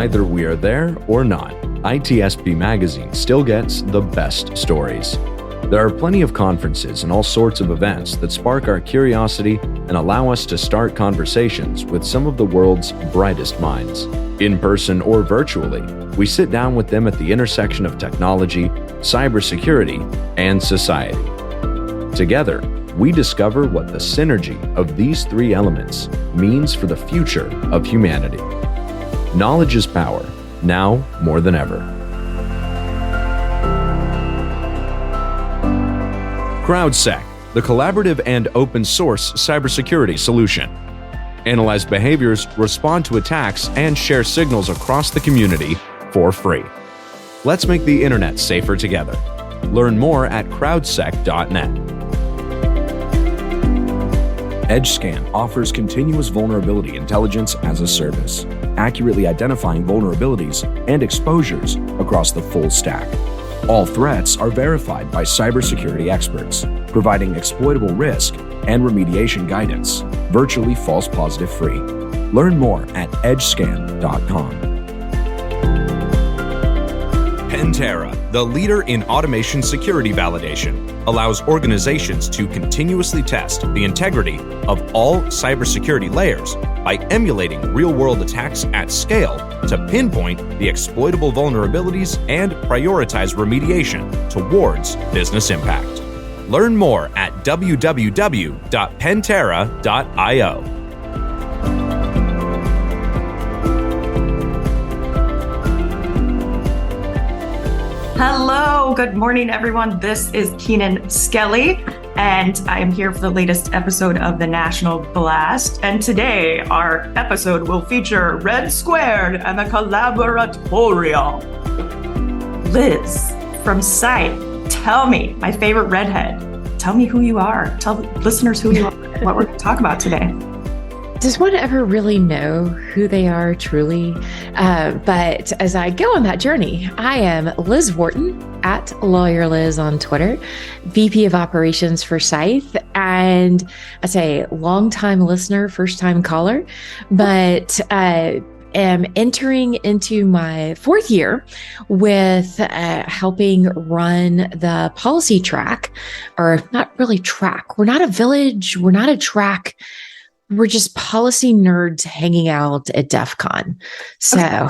Either we are there or not, ITSP Magazine still gets the best stories. There are plenty of conferences and all sorts of events that spark our curiosity and allow us to start conversations with some of the world's brightest minds. In person or virtually, we sit down with them at the intersection of technology, cybersecurity, and society. Together, we discover what the synergy of these three elements means for the future of humanity. Knowledge is power, now more than ever. CrowdSec, the collaborative and open source cybersecurity solution. Analyze behaviors, respond to attacks, and share signals across the community for free. Let's make the internet safer together. Learn more at crowdsec.net. EdgeScan offers continuous vulnerability intelligence as a service, accurately identifying vulnerabilities and exposures across the full stack. All threats are verified by cybersecurity experts, providing exploitable risk and remediation guidance, virtually false positive free. Learn more at edgescan.com. Pantera, the leader in automation security validation, allows organizations to continuously test the integrity of all cybersecurity layers by emulating real-world attacks at scale to pinpoint the exploitable vulnerabilities and prioritize remediation towards business impact. Learn more at www.pantera.io. Hello, good morning, everyone. This is Keenan Skelly, and I am here for the latest episode of the National Blast. And today, our episode will feature Red Squared and the Collaboratorial. Liz from Site, tell me, my favorite redhead, tell me who you are. Tell listeners who you are, what we're going to talk about today. Does one ever really know who they are truly? But as I go on that journey, I am Liz Wharton at Lawyer Liz on Twitter, VP of Operations for Scythe, and I say longtime listener, first time caller, but am entering into my fourth year with helping run the policy track, or not really track. We're not a village. We're not a track. We're just policy nerds hanging out at DEF CON. So,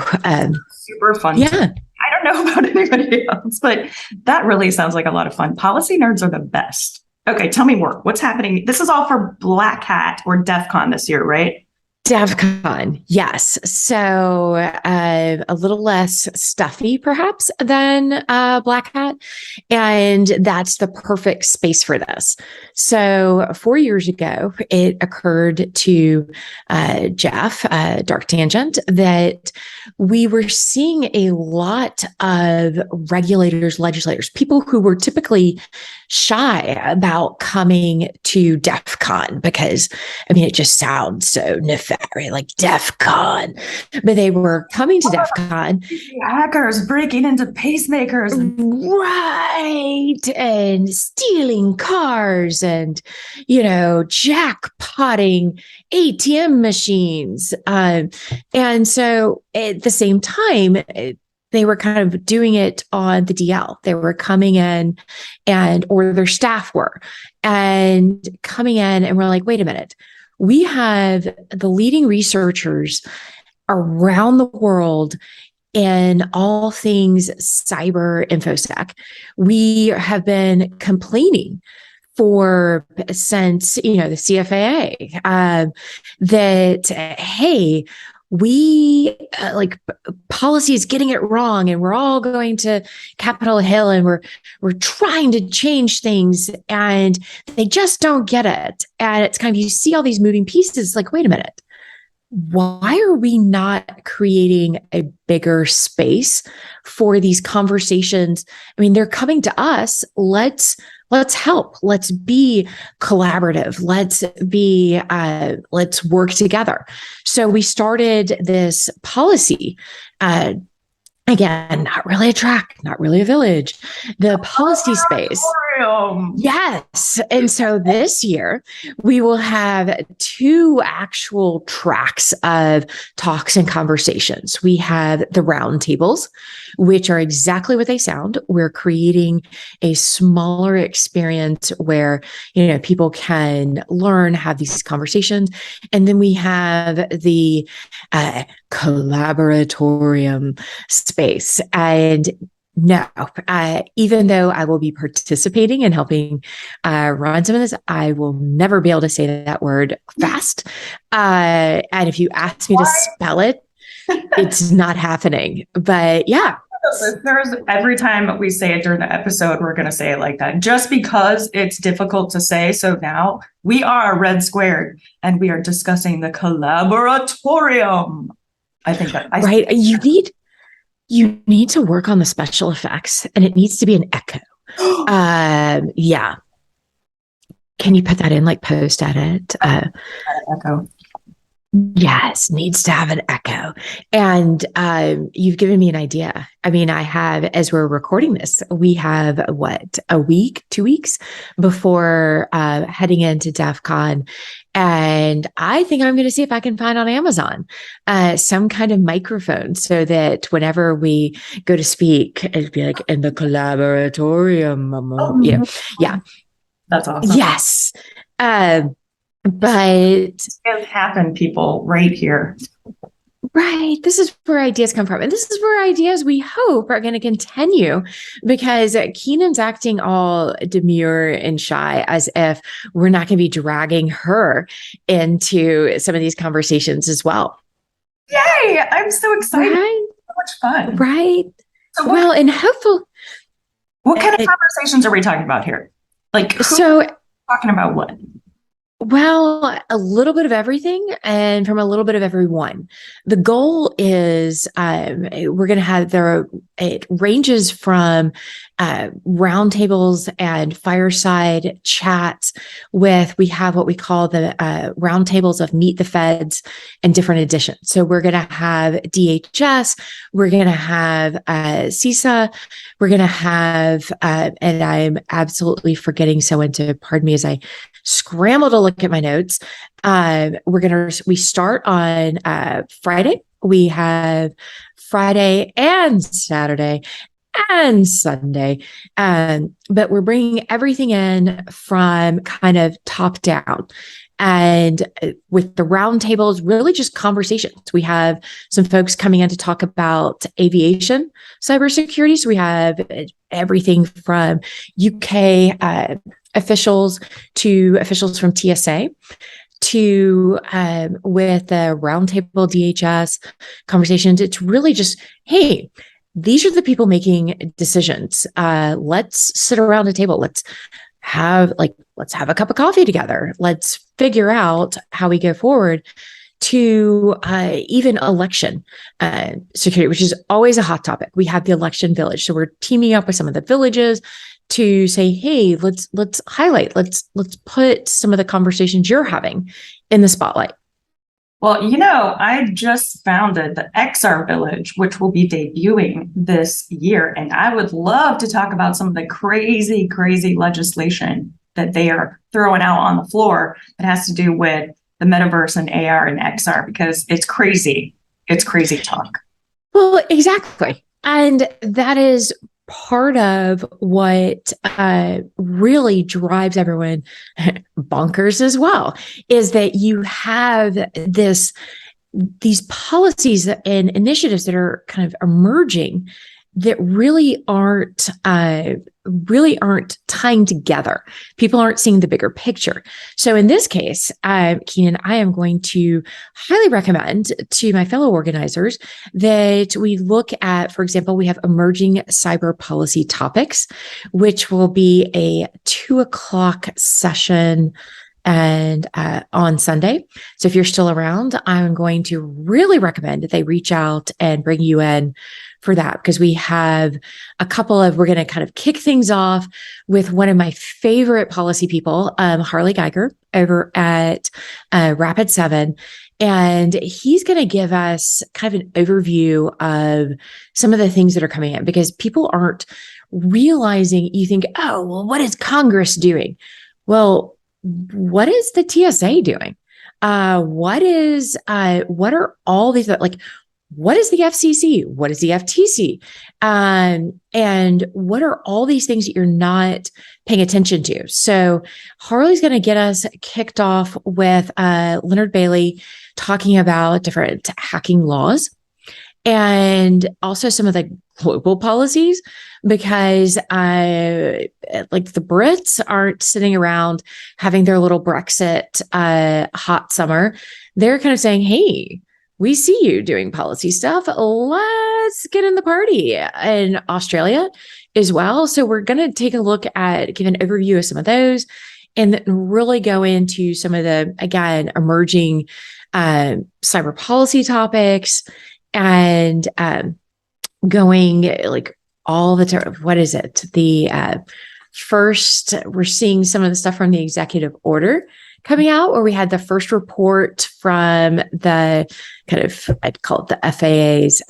super fun. Yeah. I don't know about anybody else, but that really sounds like a lot of fun. Policy nerds are the best. Okay, tell me more. What's happening? This is all for Black Hat or DEF CON this year, right? DEF CON, yes. So a little less stuffy, perhaps, than Black Hat. And that's the perfect space for this. So 4 years ago, it occurred to Jeff, Dark Tangent, that we were seeing a lot of regulators, legislators, people who were typically shy about coming to DEF CON because, I mean, it just sounds so nefarious, like DEF CON. But they were coming to DEF CON. Hackers breaking into pacemakers. Right. And stealing cars and, jackpotting ATM machines. And so at the same time, they were kind of doing it on the DL. They were coming in or their staff were, and coming in and we're like, wait a minute. We have the leading researchers around the world in all things cyber infosec. We have been complaining since the CFAA that, hey, we policy is getting it wrong, and we're all going to Capitol Hill, and we're trying to change things, and they just don't get it. And it's kind of, you see all these moving pieces, like, wait a minute, why are we not creating a bigger space for these conversations? I mean, they're coming to us. Let's help. Let's be collaborative. Let's work together. So we started this policy. Again, not really a track, not really a village. The policy space. Yes. And so this year, we will have 2 actual tracks of talks and conversations. We have the roundtables, which are exactly what they sound. We're creating a smaller experience where, people can learn, have these conversations. And then we have the collaboratorium space. And no, even though I will be participating and helping run some of this, I will never be able to say that word fast. And if you ask me to spell it, it's not happening. But yeah. Listeners, every time we say it during the episode, we're going to say it like that just because it's difficult to say. So now we are Red Squared and we are discussing the collaboratorium. I think that right. You need to work on the special effects, and it needs to be an echo. Yeah. Can you put that in like post edit? Echo. Yes, needs to have an echo. And you've given me an idea. I mean, I have, as we're recording this, we have a week, 2 weeks before heading into DEF CON. And I think I'm going to see if I can find on Amazon some kind of microphone so that whenever we go to speak, it'd be like in the collaboratorium. Yeah. That's awesome. Yes. But it happened, people, right here. Right. This is where ideas come from. And this is where ideas we hope are going to continue, because Keenan's acting all demure and shy as if we're not going to be dragging her into some of these conversations as well. Yay. I'm so excited. Right? So much fun. Right. So and hopeful. What kind of conversations are we talking about here? Like, talking about what? Well, a little bit of everything and from a little bit of everyone. The goal is we're going to have it ranges from roundtables and fireside chats we have what we call the roundtables of Meet the Feds and different editions. So we're going to have DHS, we're going to have CISA, we're going to have, and I'm absolutely forgetting someone to pardon me as I scramble to look at my notes. We start on Friday. We have Friday and Saturday and Sunday. But we're bringing everything in from kind of top down. And with the roundtables, really just conversations. We have some folks coming in to talk about aviation cybersecurity. So we have everything from UK officials to officials from TSA to with the roundtable DHS conversations. It's really just, hey, these are the people making decisions. Let's sit around a table. Let's have a cup of coffee together. Let's figure out how we go forward to even election security, which is always a hot topic. We have the election village. So we're teaming up with some of the villages to say, hey, let's highlight, let's put some of the conversations you're having in the spotlight. Well, I just founded the XR Village, which will be debuting this year. And I would love to talk about some of the crazy, crazy legislation that they are throwing out on the floor that has to do with the metaverse and AR and XR, because it's crazy. It's crazy talk. Well, exactly. And that is part of what really drives everyone bonkers as well, is that you have these policies and initiatives that are kind of emerging that really aren't tying together. People aren't seeing the bigger picture. So in this case, Keenan, I am going to highly recommend to my fellow organizers that we look at, for example, we have emerging cyber policy topics, which will be a 2:00 session and on Sunday. So if you're still around, I'm going to really recommend that they reach out and bring you in for that, because we have we're going to kind of kick things off with one of my favorite policy people, Harley Geiger over at Rapid 7. And he's going to give us kind of an overview of some of the things that are coming in, because people aren't realizing you think, oh, well, what is Congress doing? Well, what is the TSA doing? What are all these, like, what is the FCC? What is the FTC? And what are all these things that you're not paying attention to? So Harley's going to get us kicked off with Leonard Bailey talking about different hacking laws and also some of the global policies, because like the Brits aren't sitting around having their little Brexit hot summer. They're kind of saying, hey, we see you doing policy stuff. Let's get in the party in Australia as well. So we're going to take a look at, give an overview of some of those, and then really go into some of the, again, emerging cyber policy topics, and going like all the time. What is it? The first, we're seeing some of the stuff from the executive order coming out, where we had the first report from the kind of, I'd call it the FAA's.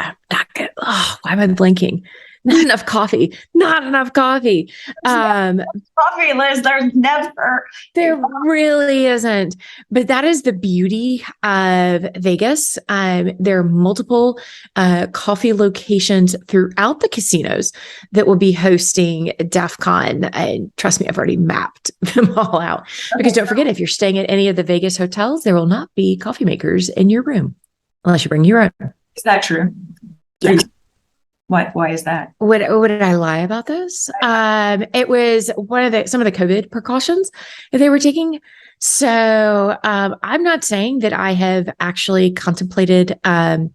Why am I blinking? Not enough coffee. Coffee, Liz. There really isn't. But that is the beauty of Vegas. There are multiple coffee locations throughout the casinos that will be hosting DEF CON. And trust me, I've already mapped them all out. Because don't forget, if you're staying at any of the Vegas hotels, there will not be coffee makers in your room unless you bring your own. Is that true? Yeah. Why is that? What did I lie about this? It was some of the COVID precautions that they were taking. So I'm not saying that I have actually contemplated ordering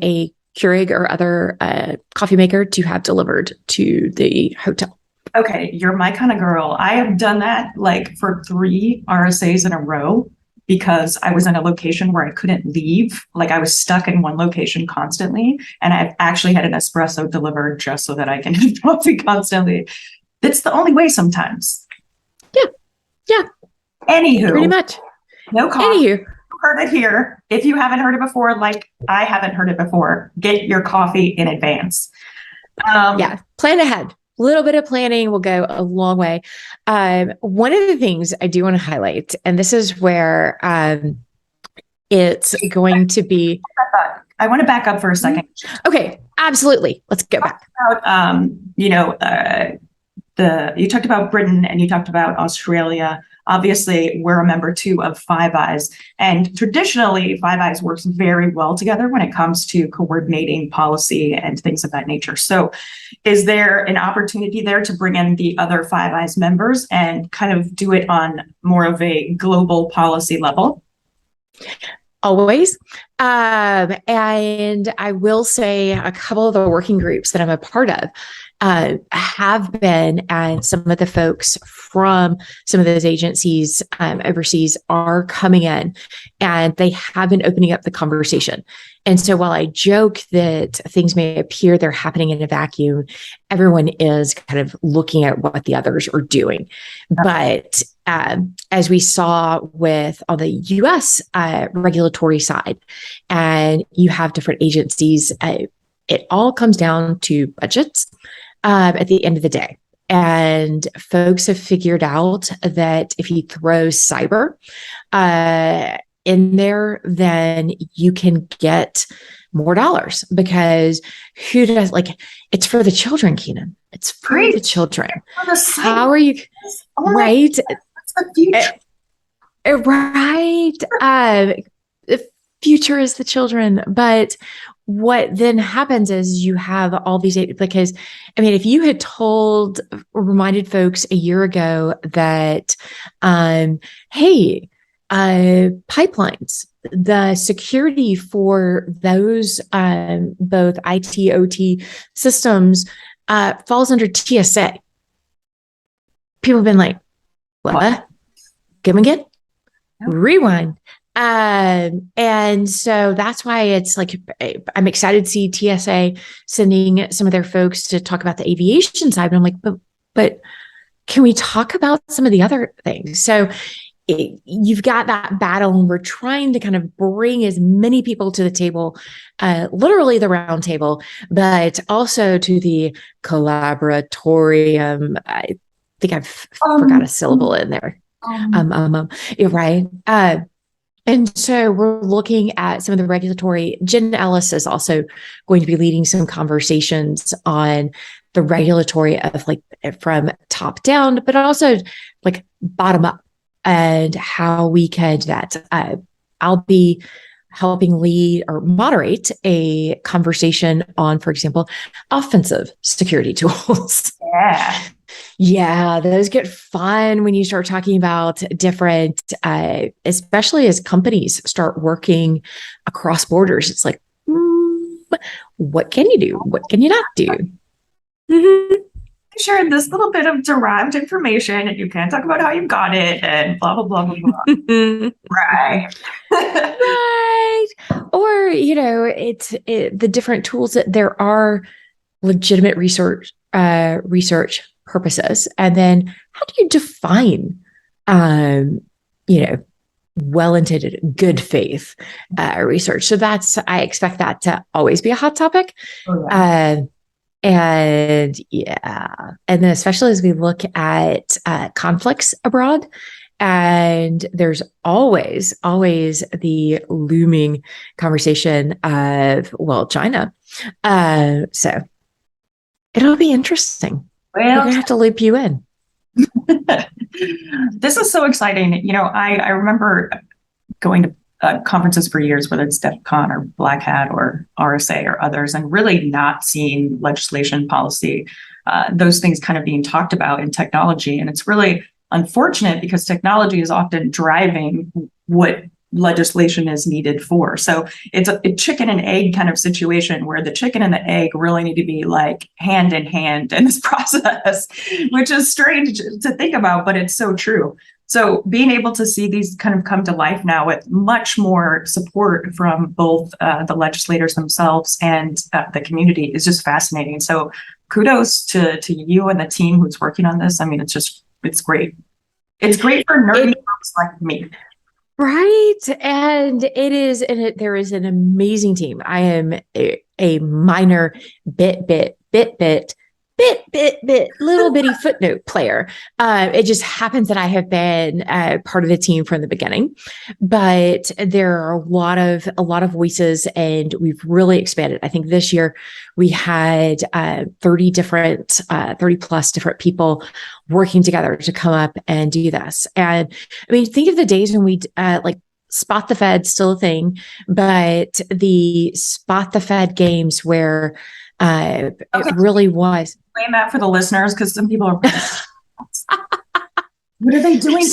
a Keurig or other coffee maker to have delivered to the hotel. Okay, you're my kind of girl. I have done that like for 3 RSAs in a row, because I was in a location where I couldn't leave. Like I was stuck in one location constantly. And I've actually had an espresso delivered just so that I can have coffee constantly. It's the only way sometimes. Yeah. Anywho. Pretty much. No coffee. Anywho. You heard it here. If you haven't heard it before, like I haven't heard it before, get your coffee in advance. Plan ahead. A little bit of planning will go a long way. One of the things I do want to highlight, and this is where it's going to be. I want to back up for a second. Okay, absolutely. Let's go back. You talked about Britain and you talked about Australia. Obviously, we're a member too of Five Eyes, and traditionally Five Eyes works very well together when it comes to coordinating policy and things of that nature. So is there an opportunity there to bring in the other Five Eyes members and kind of do it on more of a global policy level? Always. And I will say a couple of the working groups that I'm a part of have been, and some of the folks from some of those agencies overseas are coming in, and they have been opening up the conversation. And so while I joke that things may appear they're happening in a vacuum, everyone is kind of looking at what the others are doing. But as we saw with on the US regulatory side, and you have different agencies, it all comes down to budgets at the end of the day. And folks have figured out that if you throw cyber in there, then you can get more dollars, because who does, like, it's for the children, Keenan. It's for the children. How are you? Right. That's the future. Right. The future is the children. But what then happens is you have all these, because, I mean, if you had reminded folks a year ago that, hey, pipelines, the security for those both IT, OT systems falls under TSA. People have been like, what? Come again? No. Rewind. And so that's why it's like, I'm excited to see TSA sending some of their folks to talk about the aviation side. But I'm like, but can we talk about some of the other things? So you've got that battle, and we're trying to kind of bring as many people to the table, literally the round table, but also to the collaboratorium. I think I've forgot a syllable in there. You're right. And so we're looking at some of the regulatory. Jen Ellis is also going to be leading some conversations on the regulatory of like from top down, but also like bottom up, and how we can do that. I'll be helping lead or moderate a conversation on, for example, offensive security tools. Yeah. Yeah, those get fun when you start talking about different, especially as companies start working across borders. It's like, what can you do? What can you not do? Mm-hmm. Shared this little bit of derived information, and you can't talk about how you got it, and blah blah blah blah blah. Right. Right. Or it's the different tools that there are legitimate research purposes, and then how do you define well-intended good faith research? So I expect that to always be a hot topic. Oh, yeah. And then especially as we look at conflicts abroad, and there's always the looming conversation of, well, China. So it'll be interesting. We're going to have to loop you in. This is so exciting. I remember going to conferences for years, whether it's DEF CON or Black Hat or RSA or others, and really not seeing legislation, policy, those things kind of being talked about in technology. And it's really unfortunate because technology is often driving what legislation is needed for. So it's a chicken and egg kind of situation where the chicken and the egg really need to be like hand in hand in this process, which is strange to think about, but it's so true. So being able to see these kind of come to life now with much more support from both the legislators themselves and the community is just fascinating. So kudos to you and the team who's working on this. I mean, it's great. It's great for nerdy folks like me. Right. And there is an amazing team. I am a minor bit, little bitty footnote player. It just happens that I have been part of the team from the beginning, but there are a lot of voices, and we've really expanded. I think this year we had 30 plus different people working together to come up and do this. And I mean, think of the days when we like Spot the Fed, still a thing, but the Spot the Fed games where it really was. Explain that for the listeners, because some people are what are they doing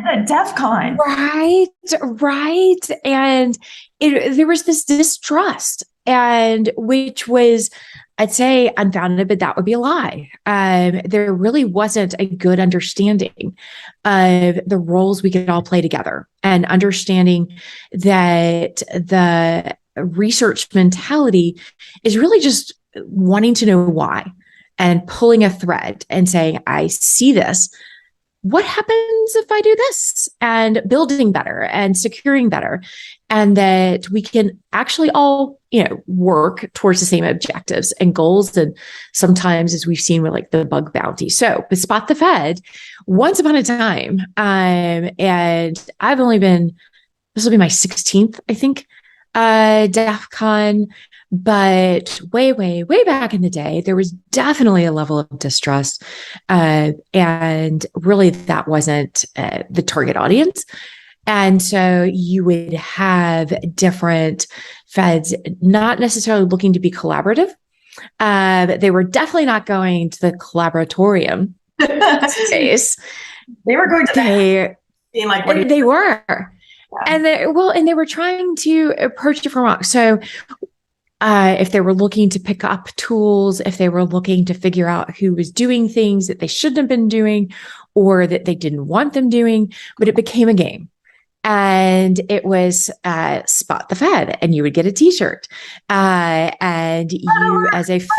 at DEF CON? Right. And there was this distrust, and which was, I'd say, unfounded, but that would be a lie. There really wasn't a good understanding of the roles we could all play together, and understanding that the research mentality is really just wanting to know why and pulling a thread and saying, I see this. What happens if I do this? And building better and securing better. And that we can actually all, work towards the same objectives and goals. And sometimes, as we've seen with like the bug bounty. So with Spot the Fed, once upon a time, and I've only been, this will be my 16th, I think, DEF CON. But way, way, way back in the day, there was definitely a level of distrust. And really, that wasn't the target audience. And so you would have different feds not necessarily looking to be collaborative. They were definitely not going to the collaboratorium space. They were going to being like, what they were. Yeah. And they were trying to approach it from wrong. So if they were looking to pick up tools, if they were looking to figure out who was doing things that they shouldn't have been doing or that they didn't want them doing, but it became a game. And it was Spot the Fed, and you would get a T-shirt, and you as a Fed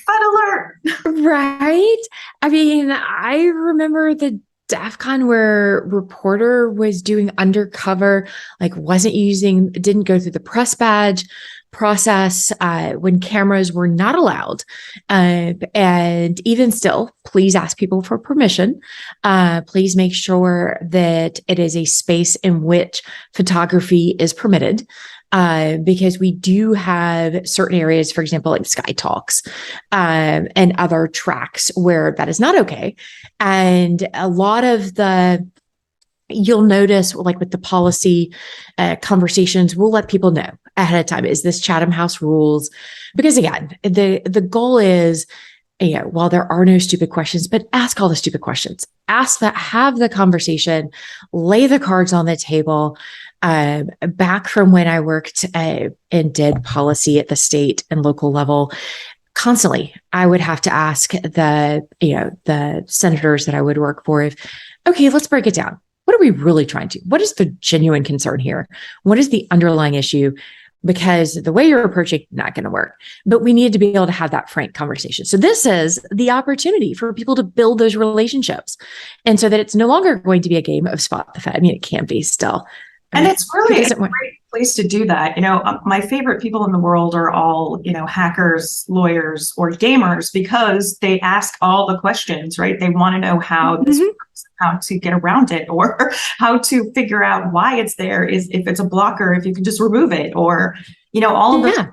alert, right? I mean, I remember the DEF CON where reporter was doing undercover, like didn't go through the press badge process when cameras were not allowed. And even still, please ask people for permission. Please make sure that it is a space in which photography is permitted. Because we do have certain areas, for example, like Sky Talks, and other tracks where that is not okay. And a lot of you'll notice, like with the policy conversations, we'll let people know ahead of time, is this Chatham House rules? Because again, the goal is, while there are no stupid questions, but ask all the stupid questions. Have the conversation, lay the cards on the table. Back from when I worked and did policy at the state and local level, constantly, I would have to ask the senators that I would work for, okay, let's break it down. What are we really trying to? What is the genuine concern here? What is the underlying issue? Because the way you're approaching, not going to work. But we need to be able to have that frank conversation. So this is the opportunity for people to build those relationships, and so that it's no longer going to be a game of spot the Fed. I mean, it can be still. And it's really a great place to do that. My favorite people in the world are all, hackers, lawyers, or gamers, because they ask all the questions, right? They want to know how this works, how to get around it, or how to figure out why it's there, if it's a blocker, if you can just remove it, or, all of that.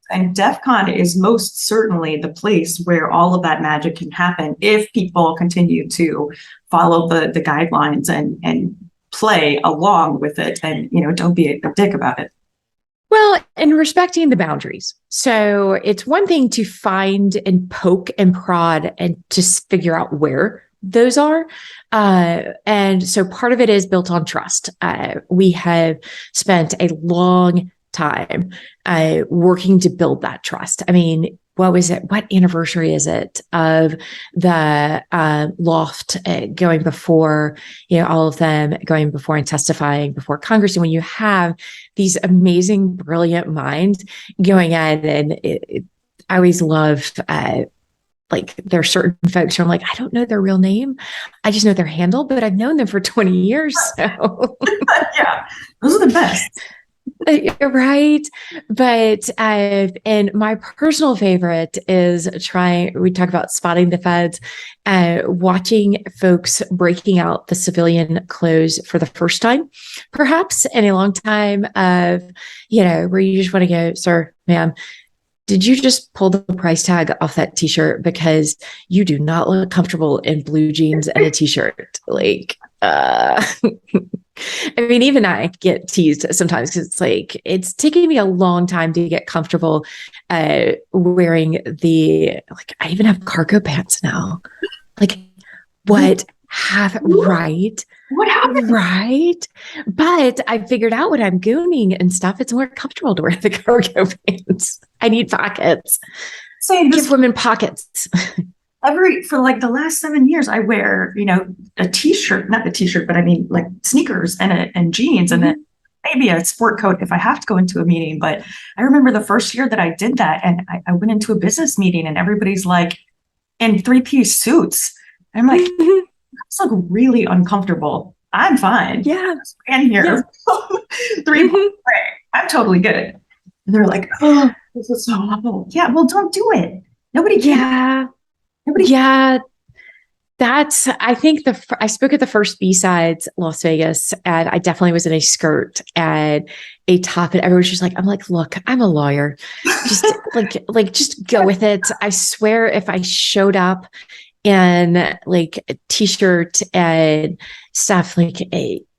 And DEF CON is most certainly the place where all of that magic can happen if people continue to follow the guidelines and play along with it, and don't be a dick about it. Well, and respecting the boundaries. So it's one thing to find and poke and prod and just figure out where those are. And so part of it is built on trust. We have spent a long time working to build that trust. I mean, what was it? What anniversary is it of the loft going before, all of them going before and testifying before Congress? And when you have these amazing, brilliant minds going in, and I always love, like, there are certain folks who I'm like, I don't know their real name. I just know their handle, but I've known them for 20 years. So yeah, those are the best. Right. But and my personal favorite is we talk about spotting the feds, watching folks breaking out the civilian clothes for the first time, perhaps in a long time, of, where you just want to go, sir, ma'am, did you just pull the price tag off that t-shirt? Because you do not look comfortable in blue jeans and a t-shirt. Like, I mean, even I get teased sometimes because it's like, it's taking me a long time to get comfortable wearing I even have cargo pants now. Like, what happened? Right. What happened? Right. But I figured out when I'm gooning and stuff, it's more comfortable to wear the cargo pants. I need pockets. Give women pockets. For like the last 7 years, I wear, a t-shirt, not a t-shirt, but I mean like sneakers and jeans, and then maybe a sport coat if I have to go into a meeting. But I remember the first year that I did that, and I went into a business meeting and everybody's like in 3-piece suits. And I'm like, that's like really uncomfortable. I'm fine. Yeah. And here, I'm totally good. And they're like, oh, this is so awful. Yeah, well, don't do it. Nobody can. Yeah. Yeah, I think I spoke at the first B-Sides Las Vegas, and I definitely was in a skirt and a top, and everyone's just like, I'm like, look, I'm a lawyer. Just just go with it. I swear if I showed up in like a t-shirt and stuff, like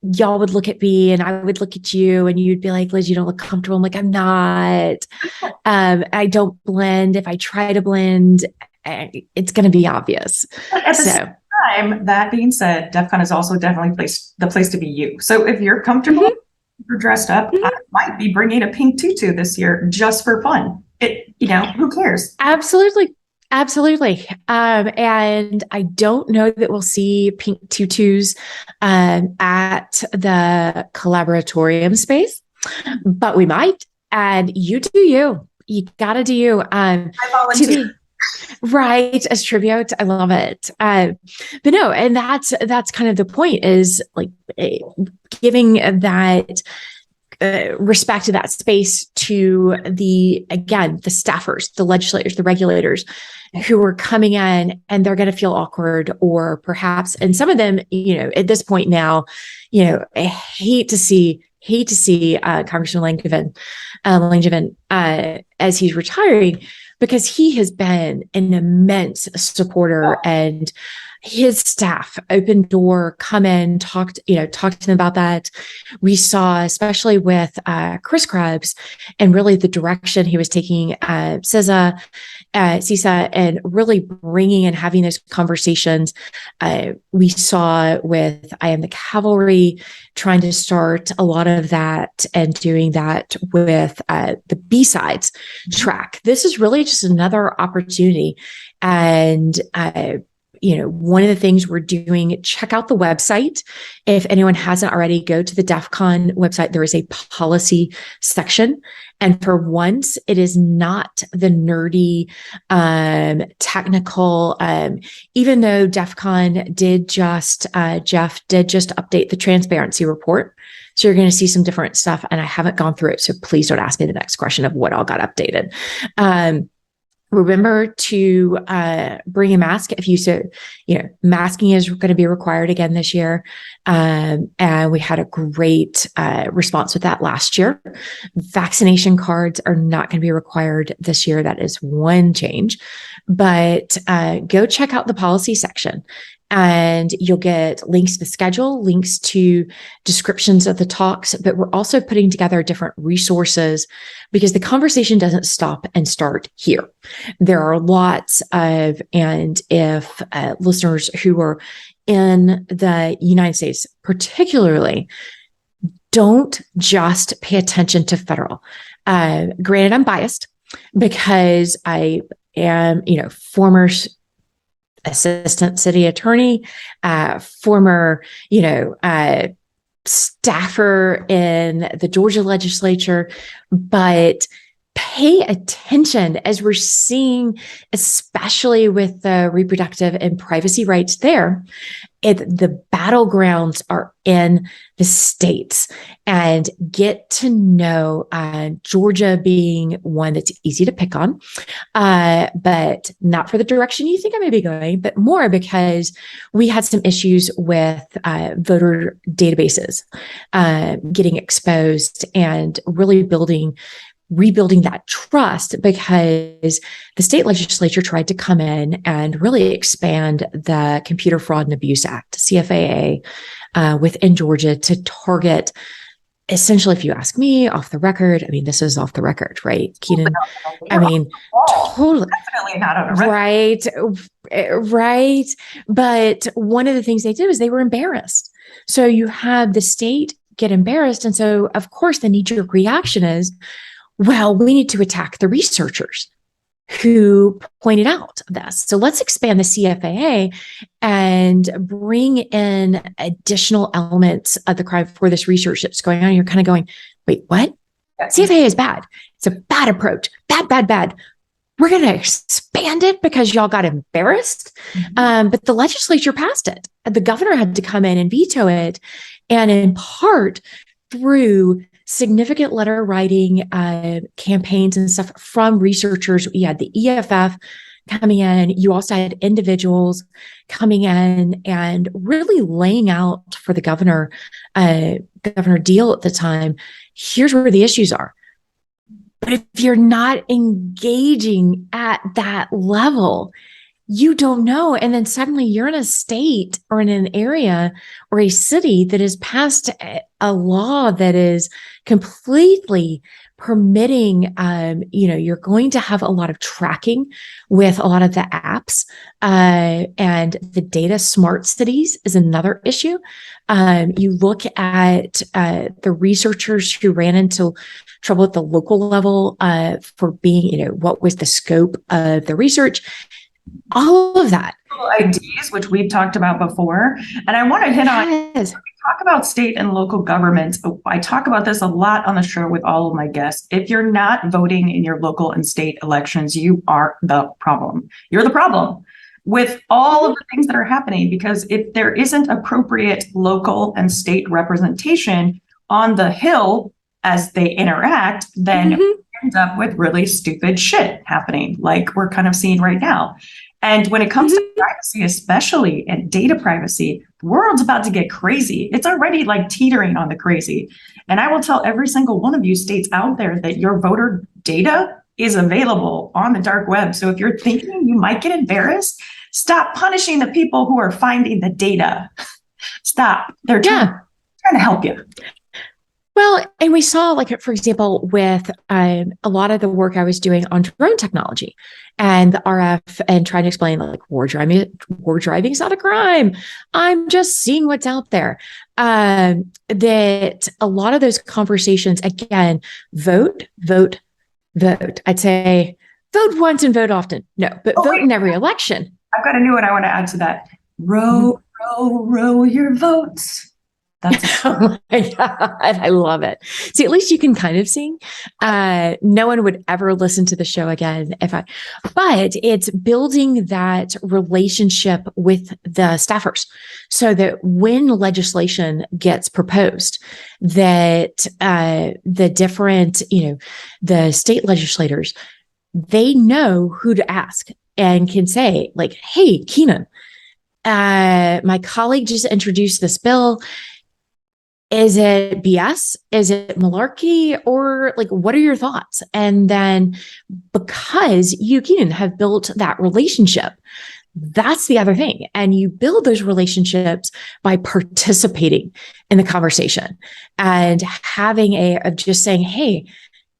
y'all would look at me and I would look at you and you'd be like, Liz, you don't look comfortable. I'm like, I'm not. I don't blend. If I try to blend, it's going to be obvious. At the same time, that being said, DEF CON is also definitely the place to be you. So if you're comfortable, you're dressed up, I might be bringing a pink tutu this year just for fun. Who cares? Absolutely. Absolutely. And I don't know that we'll see pink tutus at the collaboratorium space, but we might. And you do you. You got to do you. I volunteer. Right, as tribute. I love it. But no, and that's kind of the point, is like giving that respect to that space to the staffers, the legislators, the regulators who are coming in, and they're going to feel awkward, or perhaps, and some of them, at this point now, I hate to see Congressman Langevin as he's retiring, because he has been an immense supporter, and his staff open door, come in, talk to them about that. We saw, especially with Chris Krebs, and really the direction he was taking CISA, and really bringing and having those conversations. We saw with I Am the Cavalry, trying to start a lot of that, and doing that with the B-Sides track. This is really just another opportunity. And one of the things we're doing, check out the website. If anyone hasn't already, go to the DEF CON website. There is a policy section. And for once, it is not the nerdy, technical, even though DEF CON did just, Jeff did just update the transparency report. So you're going to see some different stuff, and I haven't gone through it. So please don't ask me the next question of what all got updated. Remember to bring a mask if masking is going to be required again this year. And we had a great response with that last year. Vaccination cards are not going to be required this year. That is one change. But go check out the policy section, and you'll get links to the schedule, links to descriptions of the talks. But we're also putting together different resources, because the conversation doesn't stop and start here. There are lots of, and if listeners who are in the United States, particularly, don't just pay attention to federal. Granted, I'm biased because I am, former assistant city attorney, former, staffer in the Georgia legislature, but pay attention as we're seeing, especially with the reproductive and privacy rights there. The battlegrounds are in the states, and get to know Georgia being one that's easy to pick on, but not for the direction you think I may be going, but more because we had some issues with voter databases getting exposed, and really rebuilding that trust, because the state legislature tried to come in and really expand the Computer Fraud and Abuse Act, CFAA, within Georgia, to target, essentially, if you ask me, off the record. I mean, this is off the record, right, Keenan? I mean, totally. Definitely not on a record. Right. But one of the things they did was they were embarrassed. So you have the state get embarrassed. And so, of course, the knee-jerk reaction is, well, we need to attack the researchers who pointed out this. So let's expand the CFAA and bring in additional elements of the crime for this research that's going on. You're kind of going, wait, what? CFAA is bad. It's a bad approach. Bad. We're going to expand it because y'all got embarrassed. But the legislature passed it. The governor had to come in and veto it. And in part through significant letter writing campaigns and stuff from researchers. You had the EFF coming in. You also had individuals coming in and really laying out for the governor, Governor Deal at the time, here's where the issues are. But if you're not engaging at that level, you don't know. And then suddenly you're in a state or in an area or a city that has passed a law that is completely permitting, you're going to have a lot of tracking with a lot of the apps, and the data. Smart cities is another issue. You look at the researchers who ran into trouble at the local level for being, what was the scope of the research. All of that IDs, which we've talked about before. And I want to hit on, Yes. talk about state and local governments. I talk about this a lot on the show with all of my guests. If you're not voting in your local and state elections, you are the problem. You're the problem with all of the things that are happening, because if there isn't appropriate local and state representation on the Hill as they interact, then we end up with really stupid shit happening, like we're kind of seeing right now. And when it comes to privacy, especially and data privacy, the world's about to get crazy. It's already like teetering on the crazy. And I will tell every single one of you states out there that your voter data is available on the dark web. So if you're thinking you might get embarrassed, stop punishing the people who are finding the data. Stop. They're trying to help you. Well, and we saw, like, for example, with a lot of the work I was doing on drone technology and the RF, and trying to explain, like, war driving is not a crime. I'm just seeing what's out there. That a lot of those conversations, again, vote. I'd say vote once and vote often. No, but vote in every election. I've got a new one I want to add to that. Row your votes. That's oh my God, I love it. See, at least you can kind of sing. No one would ever listen to the show again but it's building that relationship with the staffers, so that when legislation gets proposed, that the different, the state legislators, they know who to ask and can say, like, hey, Keenan, my colleague just introduced this bill. Is it BS? Is it malarkey? Or, like, what are your thoughts? And then, because you, Keenan, have built that relationship, that's the other thing. And you build those relationships by participating in the conversation and having just saying, hey,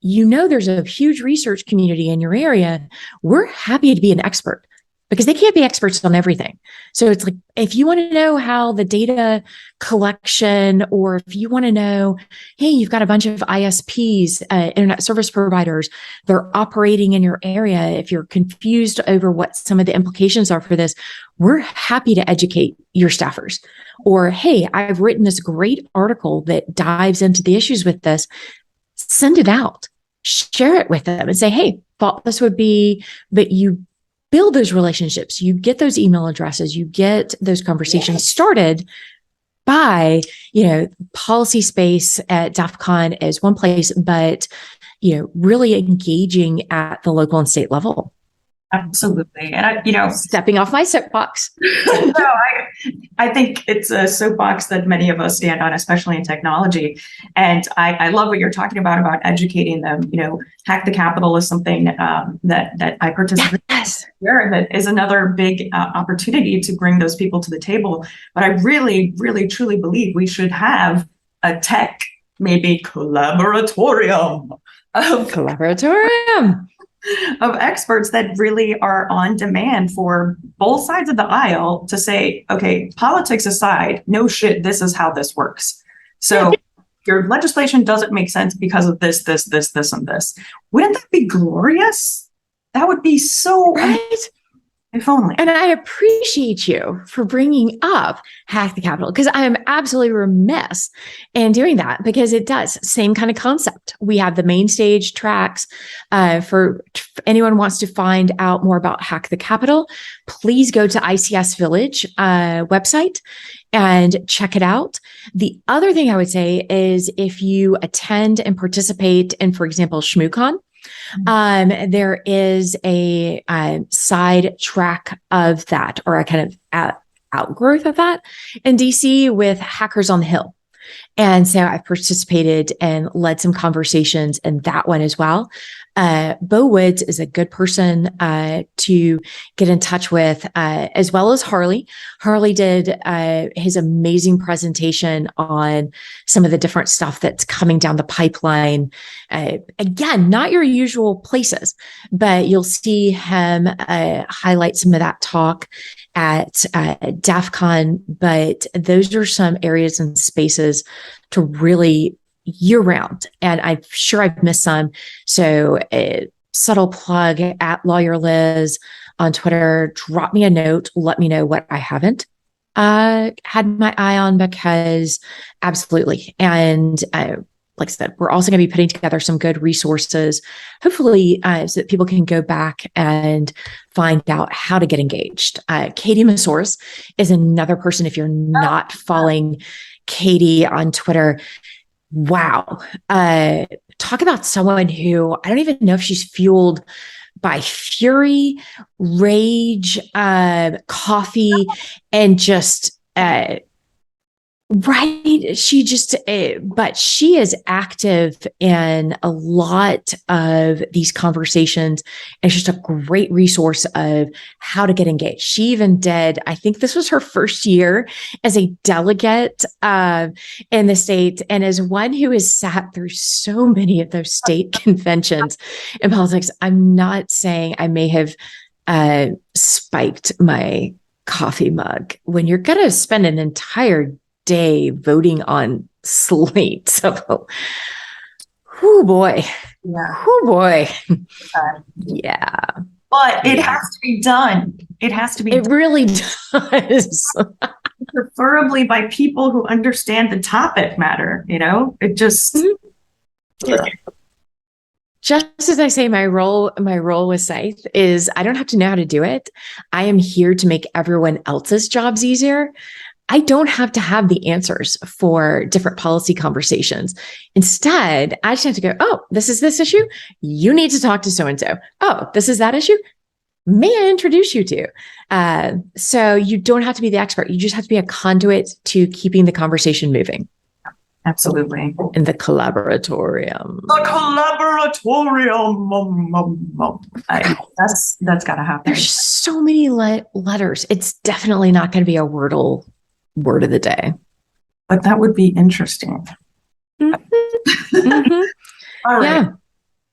there's a huge research community in your area. We're happy to be an expert, because they can't be experts on everything. So it's like, if you want to know how the data collection, or if you want to know, hey, you've got a bunch of ISPs, internet service providers, they're operating in your area. If you're confused over what some of the implications are for this, we're happy to educate your staffers. Or, hey, I've written this great article that dives into the issues with this. Send it out, share it with them and say, hey, thought this would be, but you build those relationships, you get those email addresses, you get those conversations started by, policy space at DEF CON is one place, but, really engaging at the local and state level. Absolutely. And stepping off my soapbox. No, I think it's a soapbox that many of us stand on, especially in technology. And I love what you're talking about educating them. Hack the Capitol is something that I participate in here, that is another big opportunity to bring those people to the table. But I really, really, truly believe we should have a tech, maybe collaboratorium of experts that really are on demand for both sides of the aisle to say, okay, politics aside, no shit, this is how this works. So your legislation doesn't make sense because of this, and this. Wouldn't that be glorious? That would be so right. If only. And I appreciate you for bringing up Hack the Capitol, because I am absolutely remiss in doing that, because it does same kind of concept. We have the main stage tracks. For anyone who wants to find out more about Hack the Capitol, please go to ICS Village website and check it out. The other thing I would say is, if you attend and participate in, for example, ShmooCon, there is a side track of that, or a kind of outgrowth of that in DC, with Hackers on the Hill. And so I've participated and led some conversations in that one as well. Bo Woods is a good person to get in touch with, as well as Harley. Harley did his amazing presentation on some of the different stuff that's coming down the pipeline. Again, not your usual places, but you'll see him highlight some of that talk at DEF CON. But those are some areas and spaces to really year round. And I'm sure I've missed some. So subtle plug at Lawyer Liz, on Twitter, drop me a note, let me know what I haven't had my eye on, because absolutely. And like I said, we're also going to be putting together some good resources, hopefully, so that people can go back and find out how to get engaged. Katie Masoris is another person. If you're not following Katie on Twitter, wow. Talk about someone who, I don't even know if she's fueled by fury, rage, coffee, and just, right. She just, but she is active in a lot of these conversations, and she's just a great resource of how to get engaged. She even did, I think this was her first year as a delegate in the state, and as one who has sat through so many of those state conventions in politics, I'm not saying I may have spiked my coffee mug when you're going to spend an entire day voting on slate. So, oh boy. Yeah. Oh boy. Yeah. But it has to be done. It has to be It done. really does. Preferably by people who understand the topic matter, It just Just as I say, my role with Scythe is I don't have to know how to do it. I am here to make everyone else's jobs easier. I don't have to have the answers for different policy conversations. Instead, I just have to go, oh, this is this issue. You need to talk to so-and-so. Oh, this is that issue. May I introduce you to? So you don't have to be the expert. You just have to be a conduit to keeping the conversation moving. absolutely. In the collaboratorium. That's got to happen. There's so many letters. It's definitely not going to be a Wordle word of the day. But that would be interesting. Mm-hmm. All right. Yeah.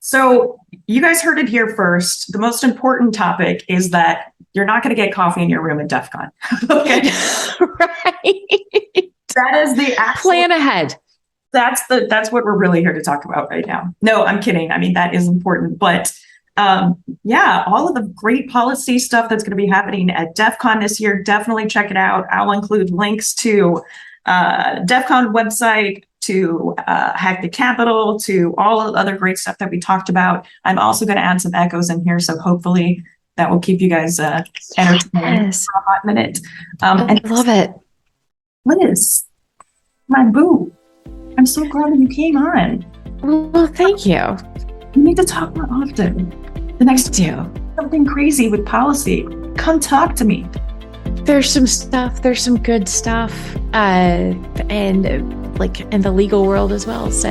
So you guys heard it here first. The most important topic is that you're not going to get coffee in your room at DEF CON. Okay. Right. That is the actual Plan ahead. That's what we're really here to talk about right now. No, I'm kidding. I mean, that is important, but yeah, all of the great policy stuff that's going to be happening at DEF CON this year, definitely check it out. I'll include links to DEF CON website, to Hack the Capitol, to all of the other great stuff that we talked about. I'm also going to add some echoes in here, so hopefully that will keep you guys entertained Yes. for a hot minute. I And love it. Liz, my boo, I'm so glad that you came on. Well, thank you. We need to talk more often. The next Do. something crazy with policy, come talk to me. There's some stuff. There's some good stuff, and like in the legal world as well. So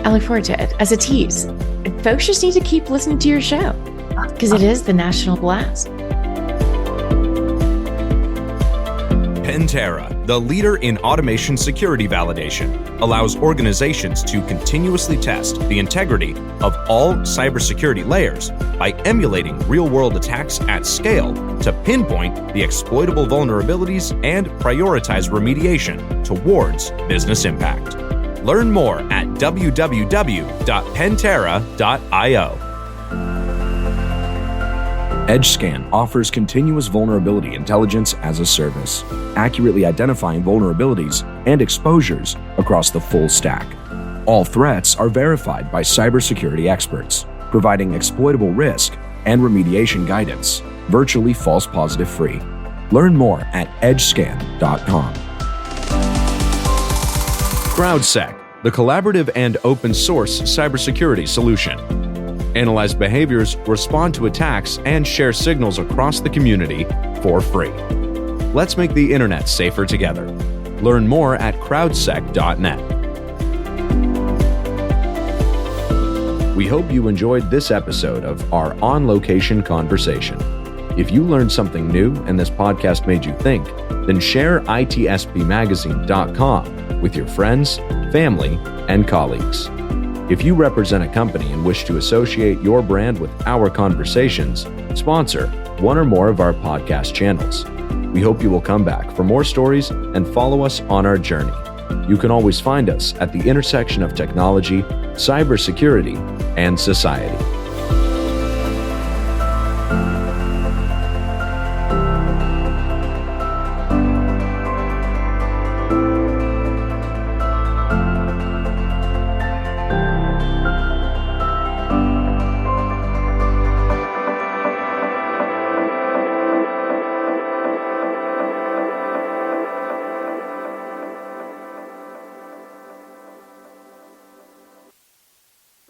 I look forward to it as a tease. Folks just need to keep listening to your show because it is the National Blast. Pantera, the leader in automation security validation, allows organizations to continuously test the integrity of all cybersecurity layers by emulating real-world attacks at scale to pinpoint the exploitable vulnerabilities and prioritize remediation towards business impact. Learn more at www.pantera.io. EdgeScan offers continuous vulnerability intelligence as a service, accurately identifying vulnerabilities and exposures across the full stack. All threats are verified by cybersecurity experts, providing exploitable risk and remediation guidance, virtually false positive free. Learn more at edgescan.com. CrowdSec, the collaborative and open source cybersecurity solution. Analyze behaviors, respond to attacks, and share signals across the community for free. Let's make the internet safer together. Learn more at crowdsec.net. We hope you enjoyed this episode of our on-location conversation. If you learned something new and this podcast made you think, then share itspmagazine.com with your friends, family, and colleagues. If you represent a company and wish to associate your brand with our conversations, sponsor one or more of our podcast channels. We hope you will come back for more stories and follow us on our journey. You can always find us at the intersection of technology, cybersecurity, and society.